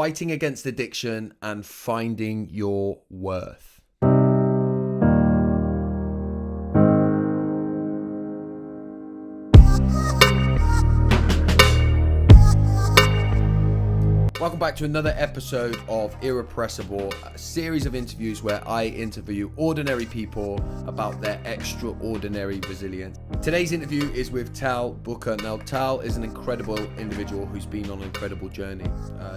fighting against addiction and finding your worth. Welcome back to another episode of Irrepressible, a series of interviews where I interview ordinary people about their extraordinary resilience. Today's interview is with Tal Booker. Now, Tal is an incredible individual who's been on an incredible journey.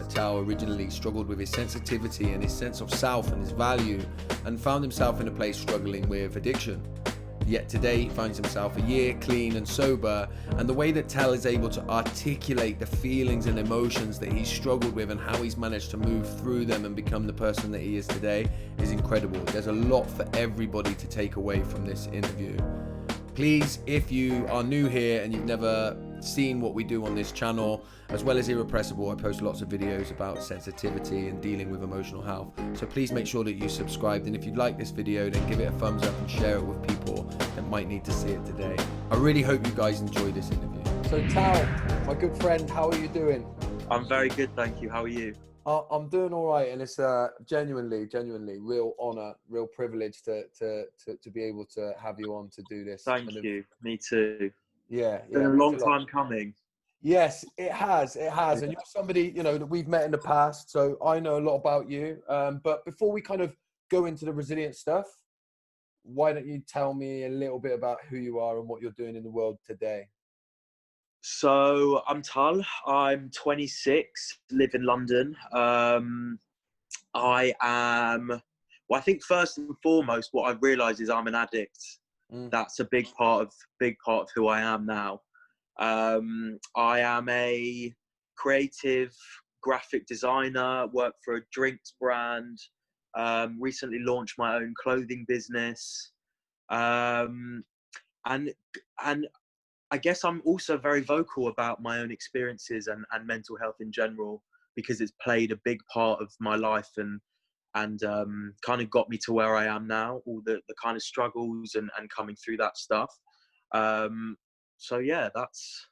Tal originally struggled with his sensitivity and his sense of self and his value, and found himself in a place struggling with addiction. Yet today he finds himself a year clean and sober, and the way that Tal is able to articulate the feelings and emotions that he's struggled with and how he's managed to move through them and become the person that he is today is incredible. There's a lot for everybody to take away from this interview. Please, if you are new here and you've never seen what we do on this channel, as well as Irrepressible, I post lots of videos about sensitivity and dealing with emotional health. So please make sure that you subscribe, and if you like this video, then give it a thumbs up and share it with people that might need to see it today. I really hope you guys enjoy this interview. So Tal, my good friend, how are you doing? I'm very good, thank you. How are you? I'm doing all right, and it's genuinely real honor, real privilege to be able to have you on to do this. Thank you. Me too. Yeah, It's been a long time coming. Yes, it has, and you're somebody that we've met in the past, so I know a lot about you. But before we kind of go into the resilient stuff, why don't you tell me a little bit about who you are and what you're doing in the world today? So I'm Tal. I'm 26, live in London. I think first and foremost, what I've realised is I'm an addict. That's a big part of who I am now. I am a creative graphic designer, work for a drinks brand, recently launched my own clothing business. And I guess I'm also very vocal about my own experiences and mental health in general, because it's played a big part of my life and kind of got me to where I am now, all the kind of struggles and coming through that stuff. So yeah, that's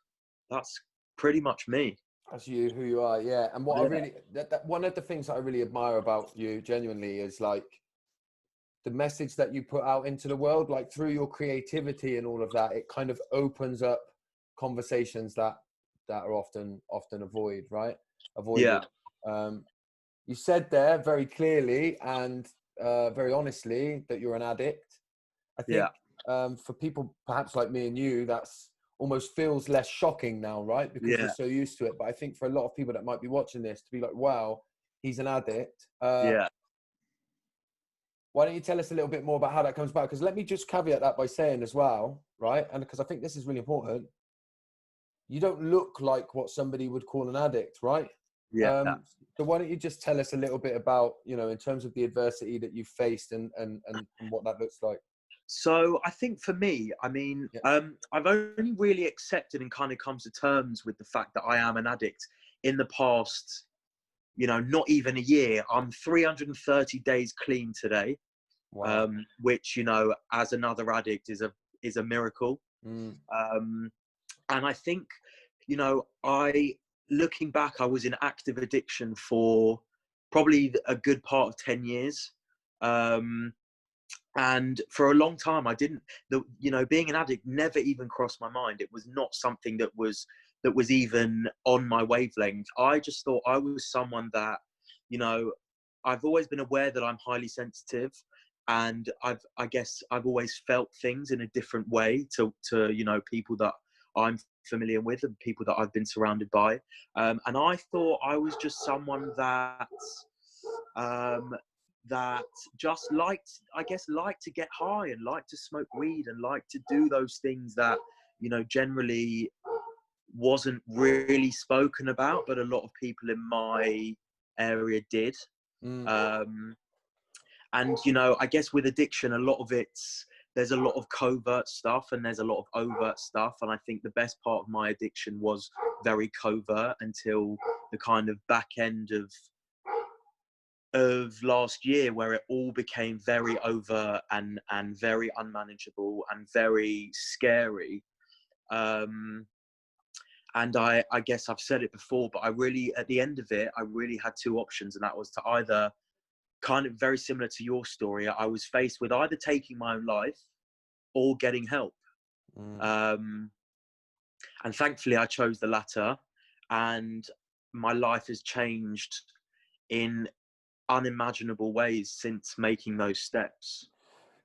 pretty much me. That's you, who you are, yeah. And what I really, that one of the things that I really admire about you genuinely is like the message that you put out into the world, like through your creativity and all of that. It kind of opens up conversations that are often avoided. Yeah. You said there very clearly and very honestly that you're an addict. I think for people perhaps like me and you, that's almost feels less shocking now, right? Because we're so used to it. But I think for a lot of people that might be watching this, to be like, wow, he's an addict. Why don't you tell us a little bit more about how that comes about? Because let me just caveat that by saying as well, right? And because I think this is really important, you don't look like what somebody would call an addict, right? So why don't you just tell us a little bit about, in terms of the adversity that you faced and what that looks like? So I think for me, I mean, I've only really accepted and kind of come to terms with the fact that I am an addict in the past, not even a year. I'm 330 days clean today. Wow. Which, as another addict is a miracle. And I think, looking back, I was in active addiction for probably a good part of 10 years. And for a long time, being an addict never even crossed my mind. It was not something that was even on my wavelength. I just thought I was someone that, I've always been aware that I'm highly sensitive, and I guess I've always felt things in a different way to people that I'm familiar with and people that I've been surrounded by. And I thought I was just someone that just liked to get high and liked to smoke weed and liked to do those things that, generally wasn't really spoken about, but a lot of people in my area did. And, I guess with addiction, a lot of there's a lot of covert stuff and there's a lot of overt stuff. And I think the best part of my addiction was very covert until the kind of back end of last year, where it all became very overt and very unmanageable and very scary. And I guess I've said it before, but I really, at the end of it, I really had two options, and that was to either, kind of very similar to your story, I was faced with either taking my own life or getting help. Um, and thankfully, I chose the latter, and my life has changed in unimaginable ways since making those steps.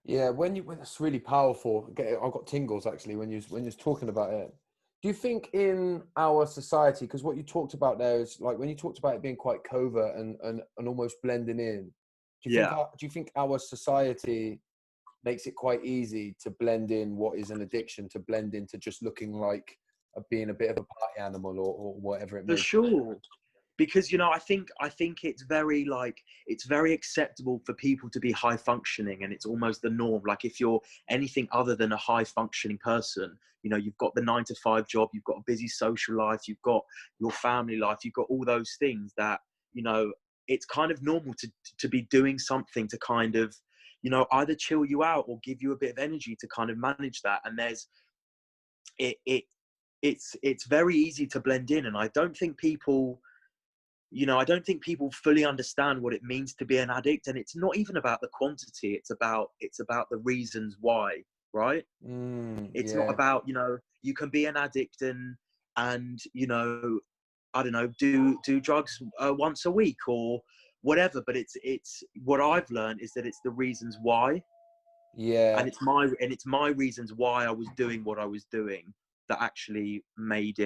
Yeah, when it's really powerful. I got tingles actually when you're talking about it. Do you think in our society, because what you talked about there is like when you talked about it being quite covert and almost blending in, Yeah. do you think our society makes it quite easy to blend in what is an addiction, to blend into just looking like being a bit of a party animal or whatever it may For be? sure. Because, I think it's very, like, it's very acceptable for people to be high functioning, and it's almost the norm. Like, if you're anything other than a high functioning person, you've got the 9 to 5 job, you've got a busy social life, you've got your family life, you've got all those things that, it's kind of normal to be doing something to kind of, either chill you out or give you a bit of energy to kind of manage that. And it's very easy to blend in. And I don't think people fully understand what it means to be an addict. And it's not even about the quantity, it's about the reasons why, right? It's not Yeah. about, you can be an addict and I don't know, do drugs once a week or whatever. But it's what I've learned is that it's the reasons why. Yeah. And it's my reasons why I was doing what I was doing that actually made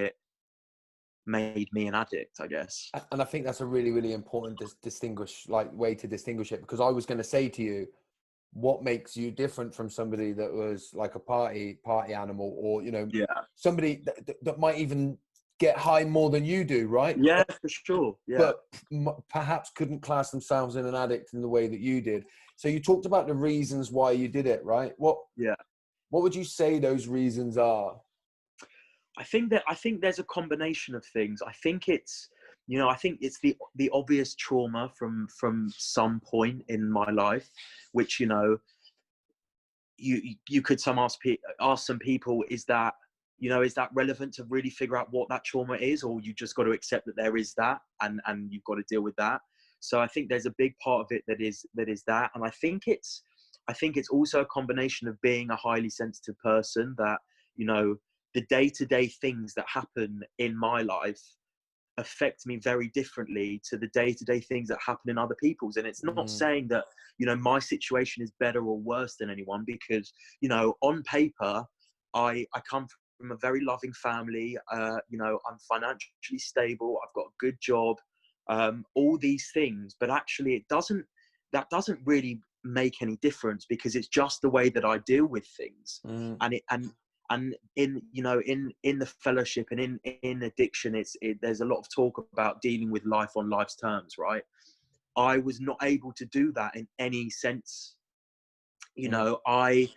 me an addict, I guess. And I think that's a really, really important way to distinguish it, because I was going to say to you, what makes you different from somebody that was like a party animal, or Yeah. somebody that might even get high more than you do, right? Yeah, for sure. Yeah. But perhaps couldn't class themselves in an addict in the way that you did. So you talked about the reasons why you did it, right? What Yeah. would you say those reasons are? I think there's a combination of things. I think it's the obvious trauma from some point in my life, which you could ask some people, is that relevant to really figure out what that trauma is, or you just got to accept that there is that, and you've got to deal with that. So I think there's a big part of it that is that. And I think it's also a combination of being a highly sensitive person, that the day-to-day things that happen in my life affect me very differently to the day-to-day things that happen in other people's. And it's not saying that my situation is better or worse than anyone, because on paper I come from a very loving family. I'm financially stable, I've got a good job, all these things. But actually that doesn't really make any difference, because it's just the way that I deal with things. And in the fellowship and in addiction, there's a lot of talk about dealing with life on life's terms, right? I was not able to do that in any sense. I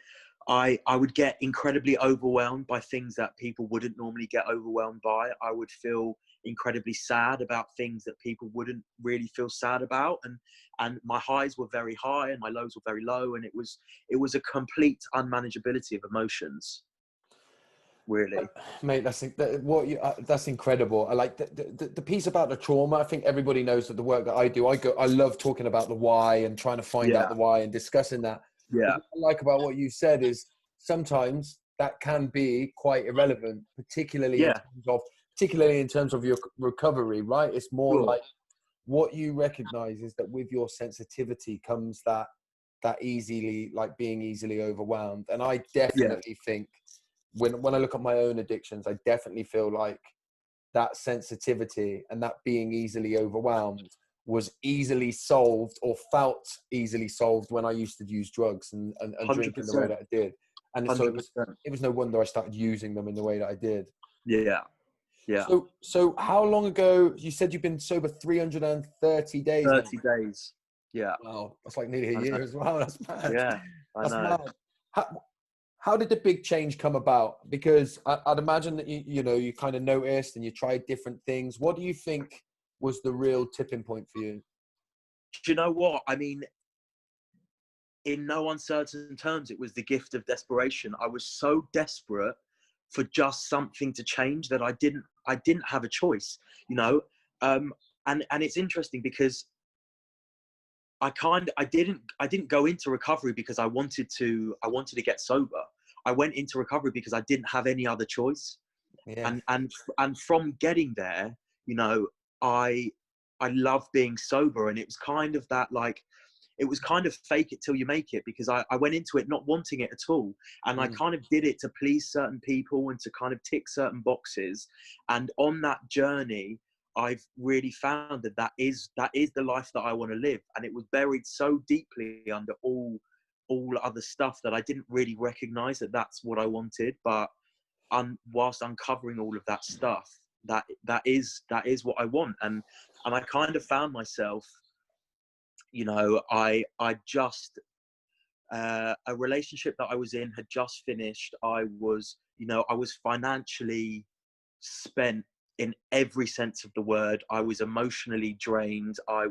would get incredibly overwhelmed by things that people wouldn't normally get overwhelmed by. I would feel incredibly sad about things that people wouldn't really feel sad about, and my highs were very high and my lows were very low, and it was a complete unmanageability of emotions, really. Mate, that's incredible. I like the piece about the trauma. I think everybody knows that the work that I do, I love talking about the why and trying to find out Yeah. the why and discussing that. Yeah. But what I like about what you said is sometimes that can be quite irrelevant, Yeah. particularly in terms of your recovery, right? It's more Sure. like what you recognize is that with your sensitivity comes that easily, like being easily overwhelmed. And I Yeah. definitely think when I look at my own addictions, I definitely feel like that sensitivity and that being easily overwhelmed was easily solved, or felt easily solved, when I used to use drugs and drink in the way 100%. that I did. And so 100%. it was no wonder I started using them in the way that I did. Yeah. Yeah. So how long ago, you said you've been sober 330 days now? 30 days. Yeah. Wow, that's like nearly a I know. year as well. That's mad. Yeah. I That's know. mad. How did the big change come about? Because I'd imagine that you kind of noticed and you tried different things. What do you think was the real tipping point for you? Do you know what? I mean, in no uncertain terms, it was the gift of desperation. I was so desperate for just something to change, that I didn't have a choice, you know. And it's interesting because I didn't go into recovery because I wanted to get sober. I went into recovery because I didn't have any other choice. Yeah. And from getting there, you know, I love being sober. And it was kind of that, like, it was kind of fake it till you make it, because I went into it not wanting it at all. And I kind of did it to please certain people and to kind of tick certain boxes. And on that journey, I've really found that is the life that I want to live. And it was buried so deeply under all other stuff that I didn't really recognize that that's what I wanted. But whilst uncovering all of that stuff, that is what I want. And I kind of found myself, you know, I just a relationship that I was in had just finished. I was financially spent in every sense of the word. I was emotionally drained. I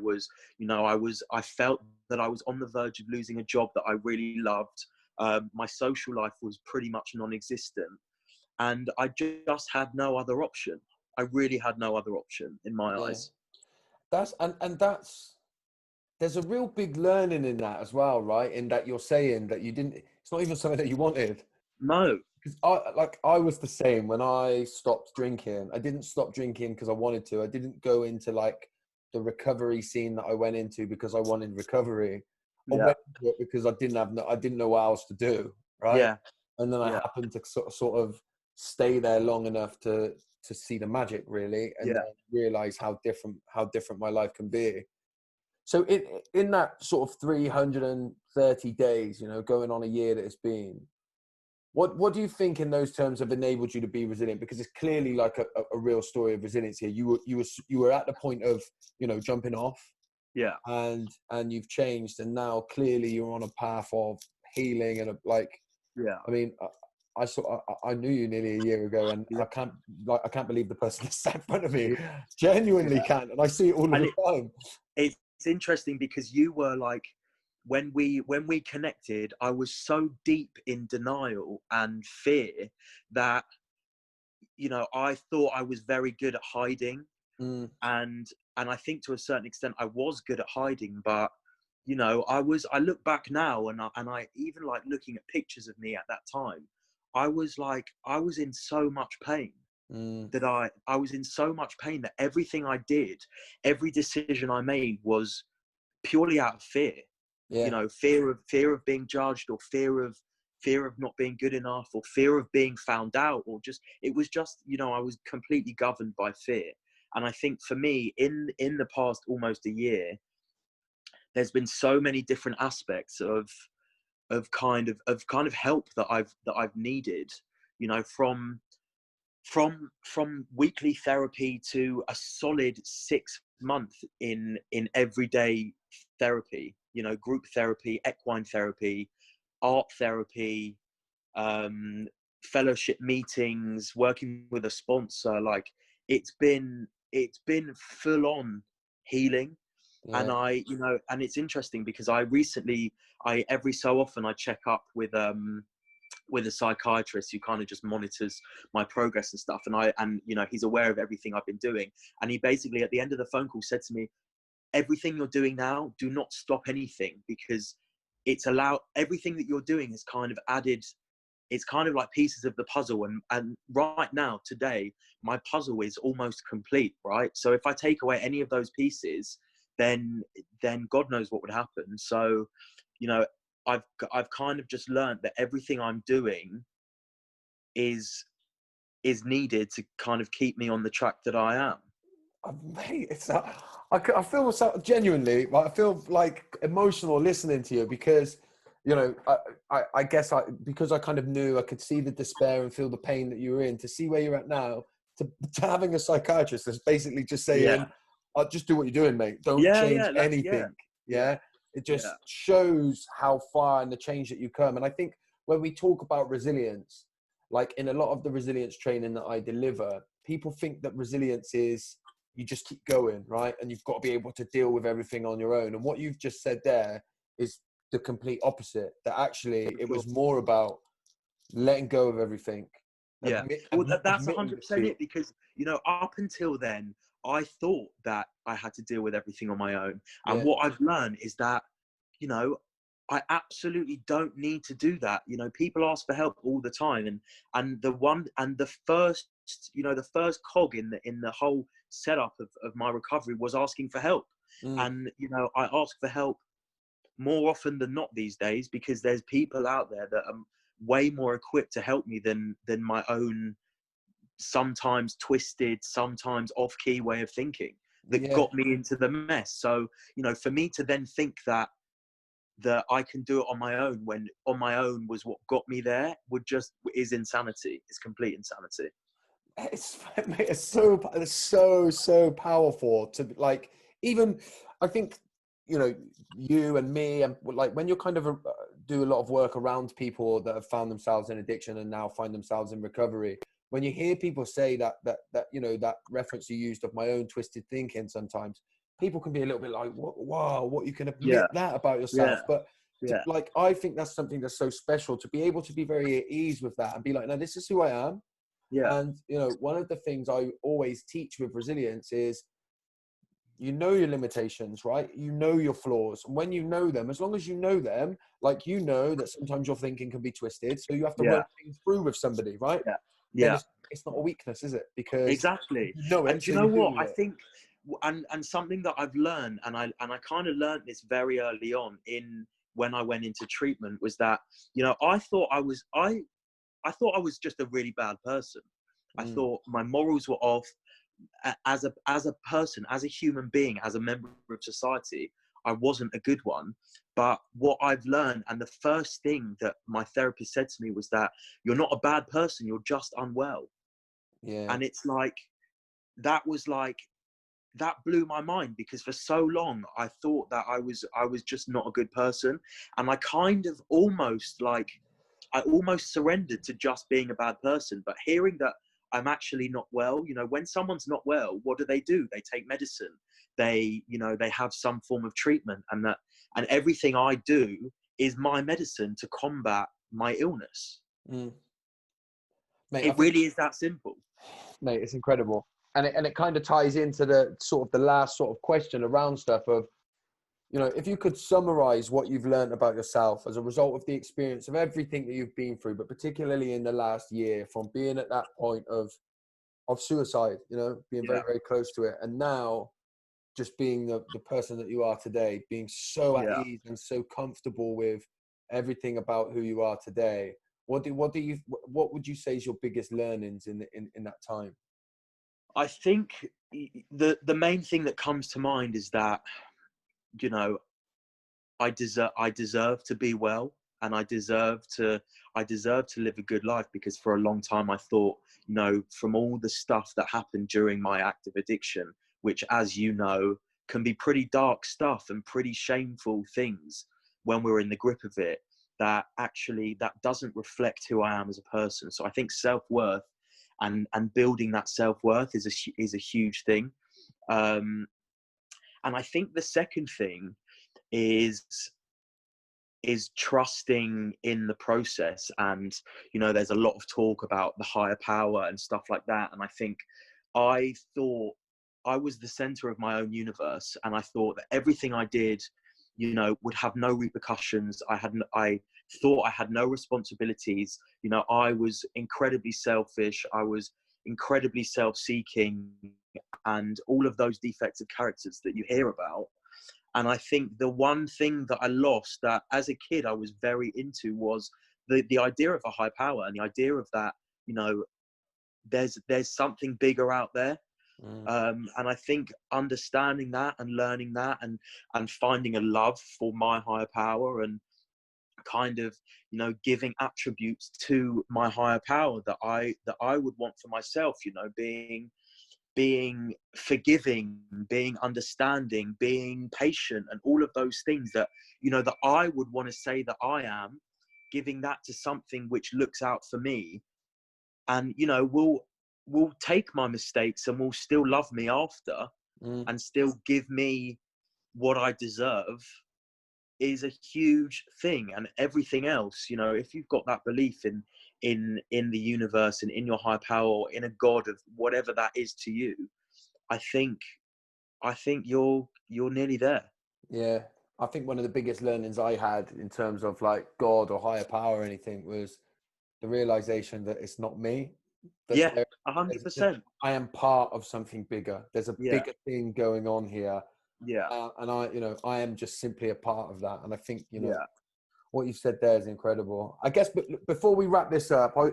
felt that I was on the verge of losing a job that I really loved. My social life was pretty much non-existent. And I just had no other option. I really had no other option in my eyes. That's there's a real big learning in that as well, right? In that you're saying that it's not even something that you wanted. No. Because I was the same when I stopped drinking. I didn't stop drinking because I wanted to. I didn't go into like the recovery scene that I went into because I wanted recovery. I went into it because I didn't know what else to do, right? Yeah. And then I happened to sort of stay there long enough to see the magic, really, and then realize how different my life can be. So in that sort of 330 days, you know, going on a year that it's been, what do you think in those terms have enabled you to be resilient? Because it's clearly like a real story of resilience here. You were at the point of, you know, jumping off. Yeah. And you've changed, and now clearly you're on a path of healing and I mean, I knew you nearly a year ago, and I can't believe the person that's sat in front of me. Genuinely can't, and I see it all the time. It's interesting because you were like, when we connected, I was so deep in denial and fear that, you know, I thought I was very good at hiding. And I think to a certain extent I was good at hiding, but, you know, I look back now and I even like looking at pictures of me at that time, I was in so much pain. That I was in so much pain that everything I did, every decision I made was purely out of fear. You know, fear of being judged, or fear of not being good enough, or fear of being found out, or it was just, you know, I was completely governed by fear. And I think for me, in the past almost a year, there's been so many different aspects of kind of help that I've needed, you know, from weekly therapy to a solid 6 months in everyday therapy, you know, group therapy, equine therapy, art therapy, fellowship meetings, working with a sponsor. Like, it's been full on healing. And you know, and it's interesting because I every so often I check up with a psychiatrist who kind of just monitors my progress and stuff. And you know, he's aware of everything I've been doing. And he basically, at the end of the phone call, said to me, everything you're doing now, do not stop anything, because everything that you're doing is kind of added. It's kind of like pieces of the puzzle. And right now, today, my puzzle is almost complete, right? So if I take away any of those pieces, then God knows what would happen. So, you know, I've kind of just learned that everything I'm doing is needed to kind of keep me on the track that I am. Mate, I feel so genuinely, I feel like emotional listening to you, because, you know, I guess because I kind of knew, I could see the despair and feel the pain that you were in, to see where you're at now, to having a psychiatrist that's basically just saying, just do what you're doing, mate. Don't change anything. It just shows how far and the change that you come. And I think when we talk about resilience, like in a lot of the resilience training that I deliver, people think that resilience is you just keep going, right? And you've got to be able to deal with everything on your own. And what you've just said there is the complete opposite, that actually it was more about letting go of everything, Yeah. Well, that's Admitting the 100% two. it, because, you know, up until then, I thought that I had to deal with everything on my own. And Yeah. what I've learned is that, you know, I absolutely don't need to do that. You know, people ask for help all the time. And the first, you know, the first cog in the whole setup of my recovery was asking for help. Mm. And, you know, I ask for help more often than not these days, because there's people out there that are way more equipped to help me than my own sometimes twisted, sometimes off-key way of thinking that Yeah. got me into the mess. So, you know, for me to then think that I can do it on my own, when on my own was what got me there, is insanity. It's complete insanity. It's mate, it's so powerful to like, even I think, you know, you and me, and like when you're kind of do a lot of work around people that have found themselves in addiction and now find themselves in recovery, when you hear people say that you know, that reference you used of my own twisted thinking, sometimes people can be a little bit like, wow, what, you can admit Yeah, that about yourself. yeah, But yeah, like, I think that's something that's so special, to be able to be very at ease with that and be like, no, this is who I am. yeah, And, you know, one of the things I always teach with resilience is, you know your limitations, right? You know your flaws. And when you know them, as long as you know them, like, you know that sometimes your thinking can be twisted. So you have to yeah, work things through with somebody, right? yeah, Then yeah. it's not a weakness, is it? Because Exactly. you know And it, do so you know you deal what? with I it. think, and something that I've learned, and I kind of learned this very early on in when I went into treatment, was that, you know, I thought I was just a really bad person. I Mm, thought my morals were off. As a person, as a human being, as a member of society, I wasn't a good one. But what I've learned, and the first thing that my therapist said to me, was that you're not a bad person, you're just unwell. yeah. And it's like, that was like, that blew my mind, because for so long I thought that I was just not a good person. And I kind of almost like, I almost surrendered to just being a bad person. But hearing that I'm actually not well, you know, when someone's not well, what do? They take medicine. They, you know, they have some form of treatment, and everything I do is my medicine to combat my illness. Mm. Mate, I It think, really is that simple. mate, it's incredible. And it kind of ties into the sort of the last sort of question around stuff of, you know, if you could summarize what you've learned about yourself as a result of the experience of everything that you've been through, but particularly in the last year, from being at that point of suicide, you know, being very, Yeah, very close to it, and now just being the person that you are today, being so at yeah. ease and so comfortable with everything about who you are today. What would you say is your biggest learnings in that time? I think the main thing that comes to mind is that, you know, I deserve to be well, and I deserve to live a good life, because for a long time I thought, you know, from all the stuff that happened during my active addiction, which, as you know, can be pretty dark stuff and pretty shameful things when we're in the grip of it, that actually that doesn't reflect who I am as a person. So I think self-worth, and building that self-worth is a huge thing. um and I think the second thing is trusting in the process. And, you know, there's a lot of talk about the higher power and stuff like that, and I think I thought I was the center of my own universe, and I thought that everything I did, you know, would have no repercussions. I thought I had no responsibilities. You know, I was incredibly selfish, I was incredibly self-seeking, and all of those defects of characters that you hear about. And I think the one thing that I lost, that as a kid I was very into, was the idea of a high power, and the idea of that, you know, there's something bigger out there. Mm. And I think understanding that and learning that, and finding a love for my higher power, and kind of, you know, giving attributes to my higher power that I would want for myself, you know, being forgiving, being understanding, being patient, and all of those things that, you know, that I would want to say that I am, giving that to something which looks out for me, and, you know, will take my mistakes and will still love me after, Mm. and still give me what I deserve, is a huge thing. And everything else, you know, if you've got that belief in the universe and in your high power, or in a God of whatever that is to you, I think you're nearly there. Yeah, I think one of the biggest learnings I had in terms of like God or higher power or anything was the realization that it's not me. That Yeah, there's 100%. I am part of something bigger. There's a Yeah, bigger thing going on here, yeah, and I am just simply a part of that. And I think yeah. what you've said there is incredible. I guess, but before we wrap this up, do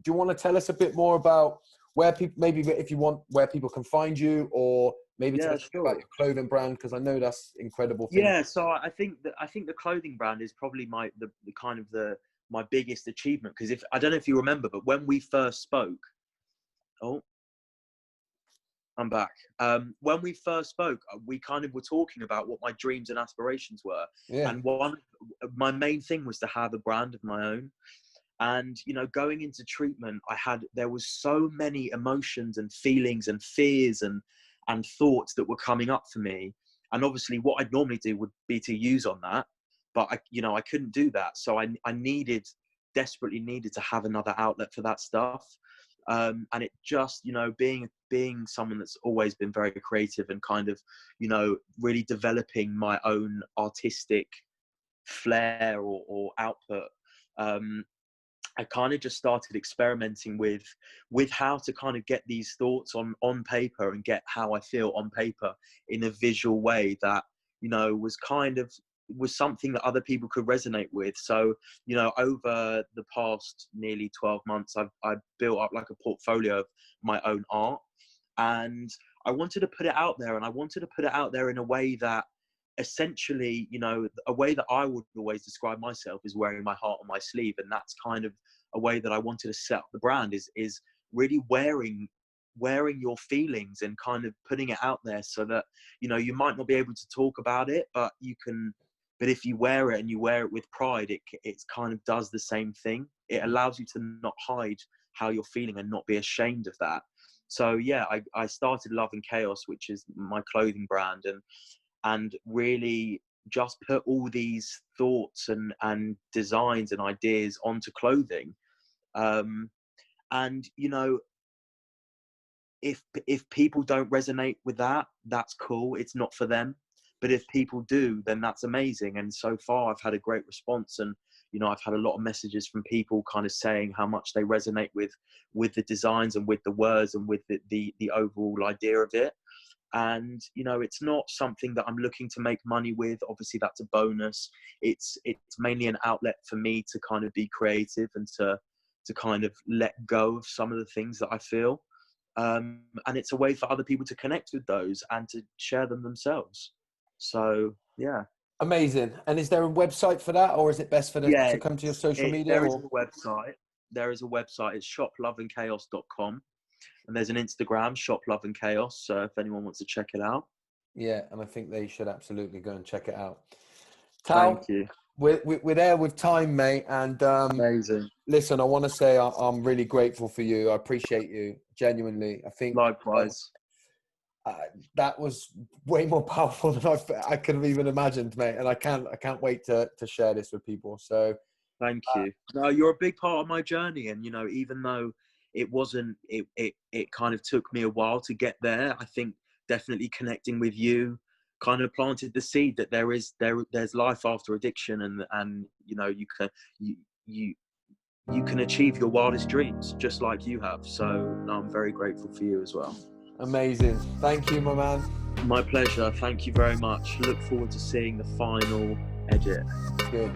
you want to tell us a bit more about where people, maybe if you want, where people can find you, or maybe tell Yeah, us about sure. your clothing brand, because I know that's incredible thing. Yeah, so I think the clothing brand is probably the kind of my biggest achievement, because if I don't know if you remember, but when we first spoke, oh, I'm back. When we first spoke, we kind of were talking about what my dreams and aspirations were, Yeah, and my main thing was to have a brand of my own. And going into treatment, there was so many emotions and feelings and fears and thoughts that were coming up for me. And obviously what I'd normally do would be to use on that, but I couldn't do that. So I desperately needed to have another outlet for that stuff. And it just, being someone that's always been very creative and kind of, really developing my own artistic flair or output, I kind of just started experimenting with how to kind of get these thoughts on paper and get how I feel on paper in a visual way that, was something that other people could resonate with. So, over the past nearly 12 months, I've built up like a portfolio of my own art, and I wanted to put it out there, and I wanted to put it out there in a way that essentially, a way that I would always describe myself is wearing my heart on my sleeve. And that's kind of a way that I wanted to set up the brand, is really wearing your feelings and kind of putting it out there, so that, you might not be able to talk about it, but if you wear it and you wear it with pride, it kind of does the same thing. It allows you to not hide how you're feeling and not be ashamed of that. So yeah, I started Love and Chaos, which is my clothing brand, and really just put all these thoughts and designs and ideas onto clothing. And if people don't resonate with that, that's cool. It's not for them. But if people do, then that's amazing. And so far I've had a great response, and I've had a lot of messages from people kind of saying how much they resonate with the designs and with the words and with the overall idea of it. And it's not something that I'm looking to make money with. Obviously that's a bonus. It's mainly an outlet for me to kind of be creative and to kind of let go of some of the things that I feel, and it's a way for other people to connect with those and to share them themselves. So yeah. amazing. And is there a website for that, or is it best for them Yeah, to come to your social media? there is a website. It's shoploveandchaos.com. And there's an Instagram, Shop Love and Chaos, if anyone wants to check it out. Yeah, and I think they should absolutely go and check it out. Tal, Thank you. we're there with time, mate. And Amazing. listen, I want to say I'm really grateful for you. I appreciate you, genuinely. I think Likewise. that was way more powerful than I could have even imagined, mate. And I can't wait to share this with people. So thank you. No, you're a big part of my journey, and even though it kind of took me a while to get there, I think definitely connecting with you kind of planted the seed that there's life after addiction, and you can achieve your wildest dreams just like you have. So I'm very grateful for you as well. amazing. Thank you, my man. My pleasure. Thank you very much. Look forward to seeing the final edit. Good.